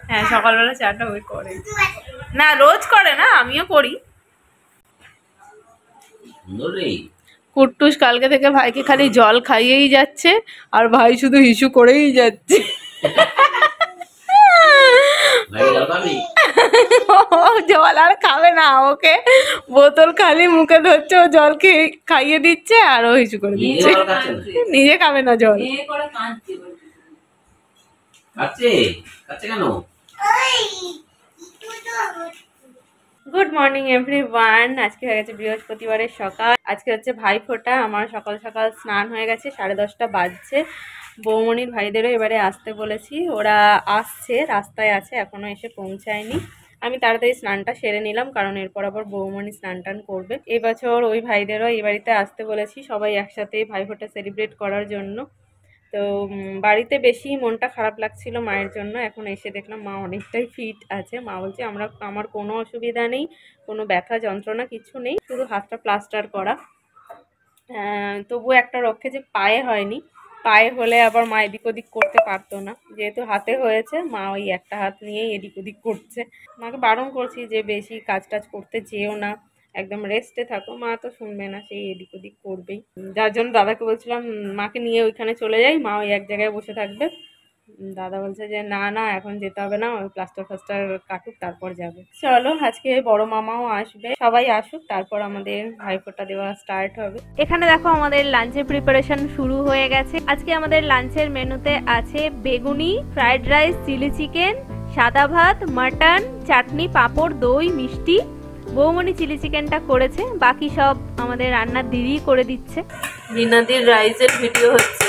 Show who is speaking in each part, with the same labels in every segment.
Speaker 1: হ্যাঁ সকালবেলা চাটা ওই করে না, রোজ করে না, আমিও করি। কুট্টুস কালকে থেকে ভাইকে খালি জল খাইয়েই যাচ্ছে আর ভাই শুধু হিসু করেই যাচ্ছে। জল আর খাবে না, ওকে বোতল খালি মুখে ধরছে, ও জল খাইয়ে দিচ্ছে আর ও হিসু করে দিচ্ছে, নিজে খাবে না জল। Good morning everyone. আজকে হয়ে গেছে বৃহস্পতিবারের সকাল। আজকে হচ্ছে ভাইফোঁটা। আমার সকাল সকাল স্নান হয়ে গেছে, 10:30 বাজছে। বৌমনির ভাইদেরও এবারে আসতে বলেছি, ওরা আসছে, রাস্তায় আছে, এখনো এসে পৌঁছায়নি। আমি তাড়াতাড়ি স্নানটা সেরে নিলাম, কারণ এরপর আবার বৌমনি স্নান টান করবে। এবছর ওই ভাইদেরও এই বাড়িতে আসতে বলেছি, সবাই একসাথে ভাইফোঁটা সেলিব্রেট করার জন্য। তো বাড়িতে বেশি মনটা খারাপ লাগছিল মায়ের জন্য। এখন এসে দেখলাম মা অনেকটাই ফিট আছে। মা বলছে আমার কোনো অসুবিধা নেই, কোনো ব্যথা যন্ত্রণা কিছু নেই, শুধু হাতটা প্লাস্টার করা। তবু একটা রক্ষে যে পায়ে হয়নি, পায়ে হলে আবার মা এদিক ওদিক করতে পারতো না, যেহেতু হাতে হয়েছে মা ওই একটা হাত নিয়েই এদিক ওদিক করছে। মাকে বারণ করছি যে বেশি কাজ টাজ করতে যেও না, একদম রেস্টে থাকো। মা তো শুনবে না, সেই এদিক ওদিক করবেই। যার জন্য দাদাকে বলছিলাম মাকে নিয়ে ওইখানে চলে যাই, মা ওই এক জায়গায় বসে থাকবে। দাদা বলছে যে না না এখন যেতে হবে না, ওই প্লাস্টার কাটুক তারপর যাবে। চলো, আজকে বড় মামাও আসবে, সবাই আসুক তারপর আমাদের ভাইফোঁটা দেওয়া স্টার্ট হবে। এখানে দেখো আমাদের লাঞ্চের প্রিপারেশন শুরু হয়ে গেছে। আজকে আমাদের লাঞ্চের মেনুতে আছে বেগুনি, ফ্রাইড রাইস, চিলি চিকেন, সাদা ভাত, মাটন, চাটনি, পাঁপড়, দই, মিষ্টি। বৌমনি চিলি চিকেনটা করেছে, বাকি সব আমাদের রান্নার দিদি করে দিচ্ছে। রিনাদির রাইসের ভিডিও হচ্ছে।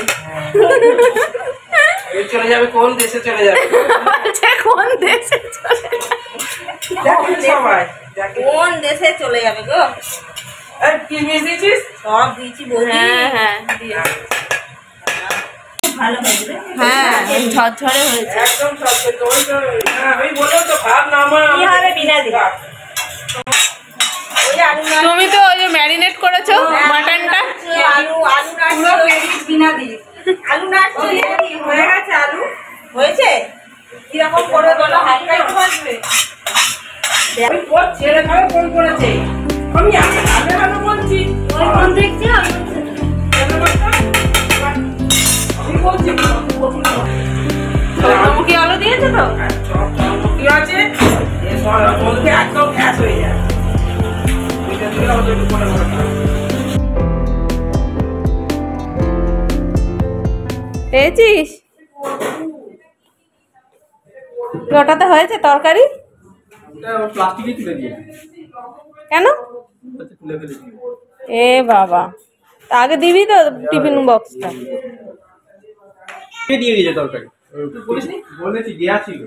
Speaker 2: চলে যাবে কোন দেশে চলে যাবে,
Speaker 1: কোন দেশে চলে
Speaker 2: যাবে,
Speaker 3: কোন দেশে চলে যাবে গো?
Speaker 2: কি দিয়েছিস?
Speaker 3: সব দিয়েছি বৌদি।
Speaker 1: হ্যাঁ হ্যাঁ
Speaker 3: ভালো হয়েছে।
Speaker 1: হ্যাঁ ঝরঝরে হয়েছে
Speaker 2: একদম আমি বললাম তো ভাত নামা
Speaker 3: কি হবে বিনা দিই।
Speaker 1: তুমি তো ওই যে ম্যারিনেট করেছো মাটনটা,
Speaker 3: আলু পুরো প্যাকেট বিনা দিই। আলু নাড়ছি হয়ে গেছে। আলু হয়েছে কিরকম করে বলো, হালকা একটু ভাজবে।
Speaker 2: আমি কোন ছেলে খাবে কোন করেছে, আমি আগে ভালো বলছি,
Speaker 3: ওই কোন দেখছি আমি
Speaker 2: বলছি
Speaker 1: কি আলু দিয়েছো তো
Speaker 2: কি আছে বলতে একদম গ্যাস হয়ে যায়।
Speaker 1: পেয়েছিস? ওটাতে হয়েছে তরকারি? কেন? এ বাবা, আগে দিবি তো টিফিন বক্সটা।
Speaker 4: দিয়ে দিয়েছে তরকারি, বলেছি দেওয়া ছিল,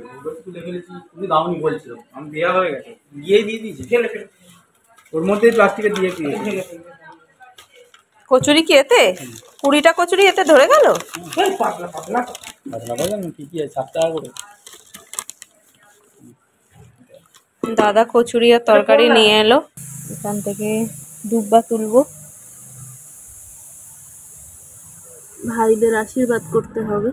Speaker 4: তুলে ফেলেছি, তুমি দাওনি বলছিল, আমি দেওয়া হয়ে গেছে, গিয়ে দিয়ে দিয়েছি, ওর মধ্যে প্লাস্টিকে দিয়ে দিয়েছি।
Speaker 1: কচুরি কি এতে 20টা কচুরি এতে ধরে গেল?
Speaker 4: পাতলা পাতলা কি কি আছে, 7 টাকা করে।
Speaker 1: দাদা কচুরি আর তরকারি নিয়ে এলো, এখান থেকে দুব্বা তুলবো, ভাইদের আশীর্বাদ করতে হবে।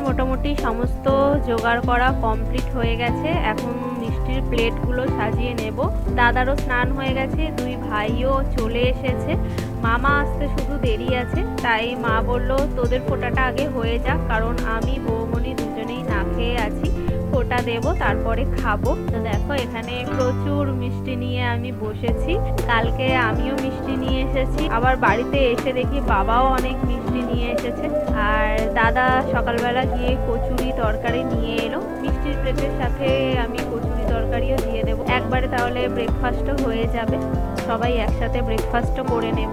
Speaker 1: মোটামুটি সমস্ত জোগাড় করা কমপ্লিট হয়ে গেছে। এখন মিষ্টির প্লেটগুলো সাজিয়ে নেব। দাদারও স্নান হয়ে গেছে, 2 ভাইও চলে এসেছে, মামা আসতে শুধু দেরি আছে। তাই মা বলল তোদের ফোঁটাটা আগে হয়ে যাক, কারণ আমি বৌমনি দুজনেই না খেয়ে আছি, ফোঁটা দেব তারপরে খাবো। তো দেখো এখানে প্রচুর মিষ্টি নিয়ে আমি বসেছি। কালকে আমিও মিষ্টি নিয়ে এসেছি, আবার বাড়িতে এসে দেখি বাবাও অনেক মিষ্টি নিয়ে এসেছে। আর দাদা সকালবেলা গিয়ে কচুরি তরকারি নিয়ে এলো, মিষ্টির প্লেটের সাথে আমি কচুরি তরকারিও দিয়ে দেবো একবারে, তাহলে ব্রেকফাস্টও হয়ে যাবে, সবাই একসাথে ব্রেকফাস্টও করে নেব।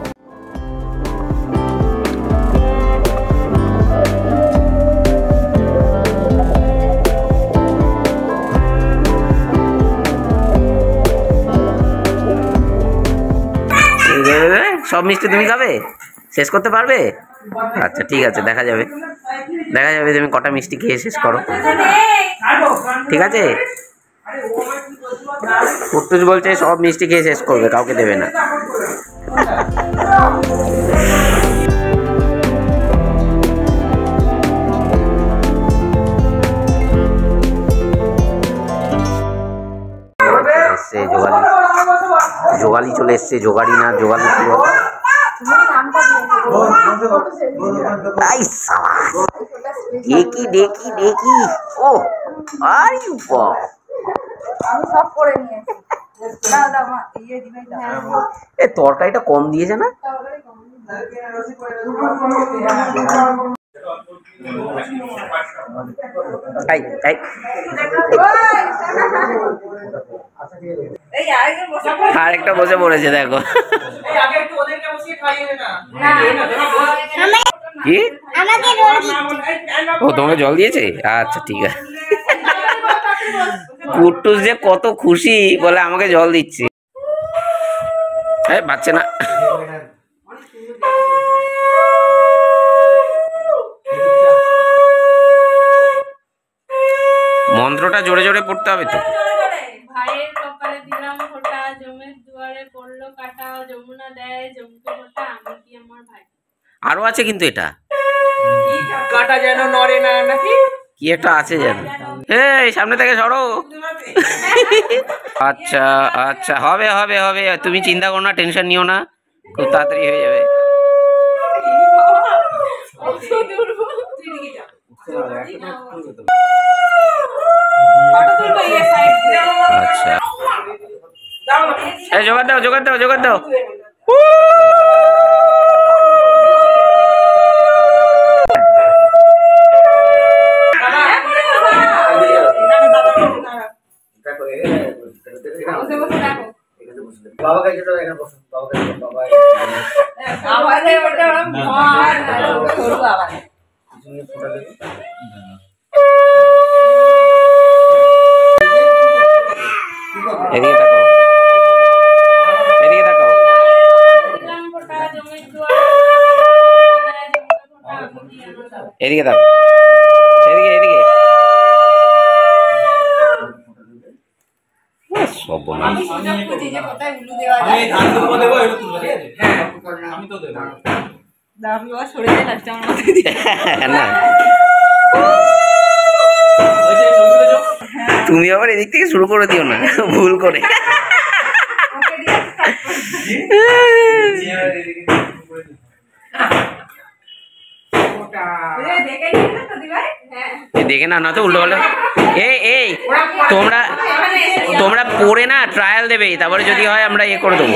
Speaker 5: সব মিষ্টি তুমি খাবে? শেষ করতে পারবে? আচ্ছা ঠিক আছে, দেখা যাবে তুমি কটা মিষ্টি খেয়ে শেষ করো। ঠিক আছে, কুট্টুস বলছে সব মিষ্টি খেয়ে শেষ করবে, কাউকে দেবে না। এসছে জোগালি চলে এসছে, জোগাড়ি না জোগালি ছিল। দেখি দেখি দেখি, ও আর
Speaker 3: আমি সব করে নিয়েছি। দাও দাও মা, দিবে দাও।
Speaker 5: এ তরকারিটা কম দিয়েছে না? আর একটা বসে পড়েছে দেখো। কি ও তোমাকে জল দিয়েছে? আচ্ছা ঠিক আছে। কুট্টুস যে কত খুশি, বলে আমাকে জল দিচ্ছে। বাচ্চা না, মন্ত্রটা জোরে জোরে পড়তে হবে তো।
Speaker 1: ভাইয়ের কপালে দিলাম ফোঁটা, জমের দুয়ারে পড়লো কাটা, যমুনা দেয় জমকে ফোঁটা, আমি কি আমার ভাই।
Speaker 5: আরো আছে কিন্তু এটা
Speaker 2: কাটা যেন নড়ে না নাকি
Speaker 5: কি একটা আছে যেন। এই সামনে থেকে সরো। আচ্ছা আচ্ছা, হবে হবে হবে, তুমি চিন্তা করো না, টেনশন নিও না, খুব তাড়াতাড়ি হয়ে যাবে। আচ্ছা এই জোগাড় দাও জোগাড় দাও জোগাড় দাও। এদিকে তাকাও, এদিকে তাকাও। এদিকে তাকাও, এদিকে এদিকে। সব বলে না, তুমি আবার এদিক থেকে শুরু করে দিও না ভুল করে। দেখে না, না তো উল্টো পাল্টা। এই তোমরা তোমরা পড়ে না ট্রায়াল দেবে, তারপরে যদি হয় আমরা ইয়ে করে দেবো।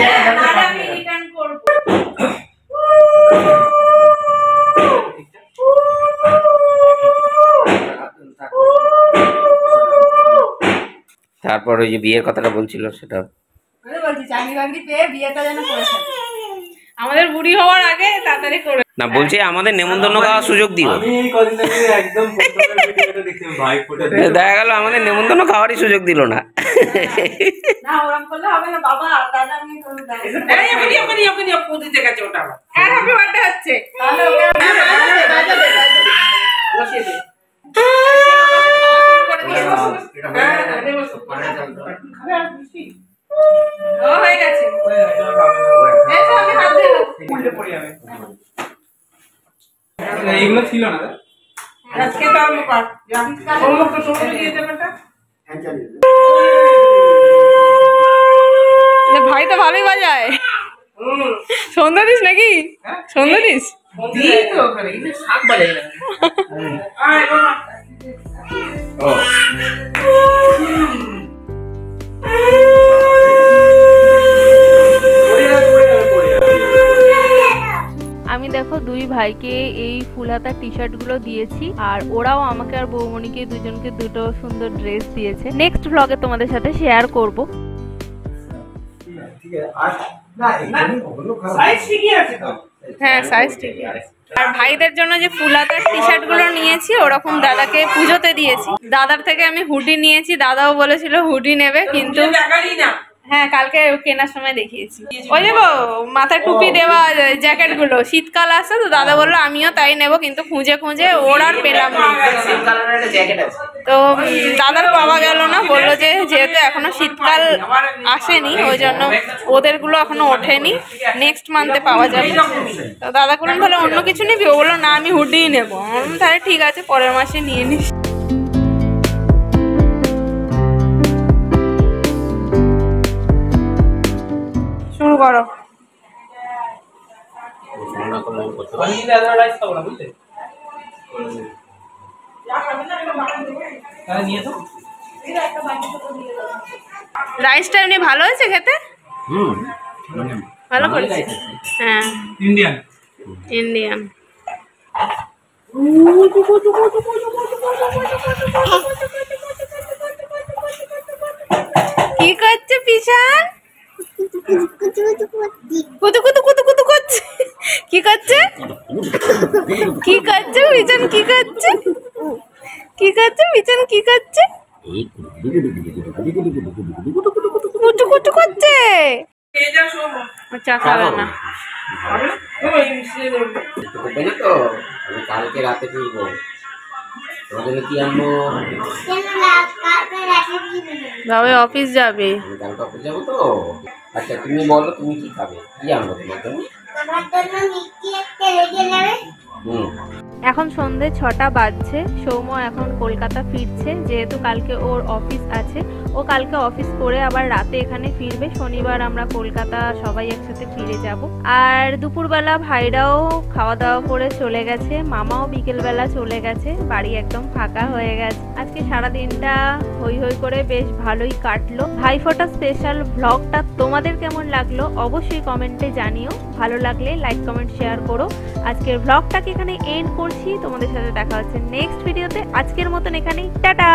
Speaker 5: তারপর ওই যে বিয়ের কথাটা বলছিল সেটা
Speaker 1: আমাদের বুড়ি হওয়ার আগে তাড়াতাড়ি করে
Speaker 5: না, বলছি আমাদের নেমন্তন্ন খাওয়ার সুযোগ দিও। দেখা গেল আমাদের নেমন্তন্ন খাওয়ারই সুযোগ দিল না।
Speaker 1: হয়ে গেছে।
Speaker 4: এইগুলো ছিল না
Speaker 1: ভাই তো ভালোই বাজায়। সন্ধ্যা দিস নাকি? সন্ধ্যা দিস? আমি দেখো দুই ভাইকে এই ফুল হাতা টি শার্ট গুলো দিয়েছি, আর ওরাও আমাকে আর বৌমণিকে দুজনকে দুটো সুন্দর ড্রেস দিয়েছে। নেক্সট ব্লগে তোমাদের সাথে শেয়ার করব। হ্যাঁ সাইজ ঠিকই আছে। আর ভাইদের জন্য যে ফুল হাতার টি শার্ট গুলো নিয়েছি ওরকম দাদাকে পুজোতে দিয়েছি। দাদার থেকে আমি হুডি নিয়েছি, দাদাও বলেছিল হুডি নেবে, কিন্তু হ্যাঁ কালকে কেনার সময় দেখিয়েছি। ওই দেখো মাথায় টুপি দেওয়া জ্যাকেট গুলো, শীতকাল আসছে তো দাদা বললো আমিও তাই নেব, কিন্তু খুঁজে খুঁজে ওর আর পেলাম না। তো দাদার পাওয়া গেল না, বললো যে যেহেতু এখনো শীতকাল আসেনি ওই জন্য ওদের গুলো এখনো ওঠেনি, নেক্সট মান্থে পাওয়া যাবে। তো দাদা বললেন তাহলে অন্য কিছু নিবি, ও বললো না আমি হুডিই নেবো। তাহলে ঠিক আছে পরের মাসে নিয়ে নিস। শুরু করো।
Speaker 4: রাইস খাবো না বুঝলে, তাহলে নিয়ে তো।
Speaker 1: রাইসটা এমনি ভালো হয়েছে খেতে, ভালো করেছে। হ্যাঁ
Speaker 4: ইন্ডিয়ান
Speaker 1: ইন্ডিয়ান। কি করছে পিছান? কুতু কুতু কুতু কুতু করছে। কি করছে কি করছে পিছান? কি করছে কি করছে পিছান? কি করছে? কুটু কুটু করছে। চা খাবে না।
Speaker 5: কালকে রাতে ফিরবো, তোমাদের কি আনবো?
Speaker 1: বাবা অফিস যাবে।
Speaker 5: আমি কালকে অফিস যাবো তো। আচ্ছা তুমি বলো তুমি কি খাবে, কি আনবো তোমার জন্য?
Speaker 1: এখন সন্ধে 6টা বাজছে। সৌম্য এখন কলকাতা ফিরছে, যেহেতু কালকে ওর অফিস আছে। ও কালকে অফিস করে আবার রাতে এখানে ফিরবে। শনিবার আমরা কলকাতা সবাই একসাথে ফিরে যাব। আর দুপুরবেলা ভাইরাও খাওয়া দাওয়া করে চলে গেছে, মামাও বিকেলবেলা চলে গেছে, বাড়ি একদম ফাঁকা হয়ে গেছে। আজকে সারা দিনটা হই হই করে বেশ ভালোই কাটলো। ভাইফোঁটা স্পেশাল ব্লগটা তোমাদের কেমন লাগলো অবশ্যই কমেন্টে জানিও। ভালো লাগলে লাইক কমেন্ট শেয়ার করো। আজকের ব্লগটাকে এখানে এন্ড করছি, তোমাদের সাথে দেখা হচ্ছে নেক্সট ভিডিওতে। আজকের মতন এখানেই টাটা।